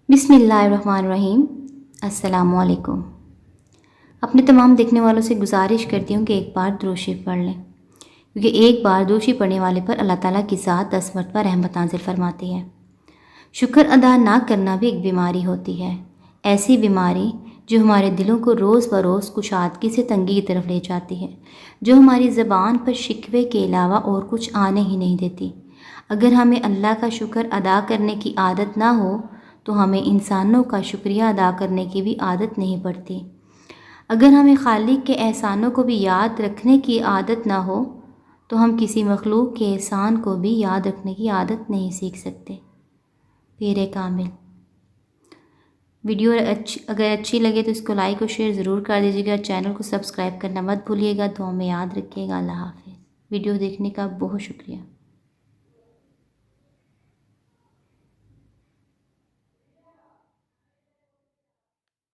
बिस्मिल्लाहिर्रहमानिर्रहीम। अस्सलामुअलैकुम। अपने तमाम देखने वालों से गुजारिश करती हूँ कि एक बार दुरूद शरीफ पढ़ लें, क्योंकि एक बार दुरूद शरीफ पढ़ने वाले पर अल्लाह ताला की ज़ात 10 मरतबा रहमत नाज़िल फरमाती है। शुक्र अदा ना करना भी एक बीमारी होती है, ऐसी बीमारी जो हमारे दिलों को रोज़ बरोज़ कुशादगी से तंगी की तरफ ले जाती है, जो हमारी ज़बान पर शिकवे के अलावा और कुछ आने ही नहीं देती। अगर हमें अल्लाह का शुक्र अदा करने की आदत ना हो तो हमें इंसानों का शुक्रिया अदा करने की भी आदत नहीं पड़ती। अगर हमें खालिक के एहसानों को भी याद रखने की आदत ना हो तो हम किसी मखलूक के एहसान को भी याद रखने की आदत नहीं सीख सकते। पीर कामिल। वीडियो अगर अच्छी लगे तो इसको लाइक और शेयर ज़रूर कर दीजिएगा। चैनल को सब्सक्राइब करना मत भूलिएगा। दुआ में याद रखिएगा। अल्लाह हाफ़िज़। वीडियो देखने का बहुत शुक्रिया।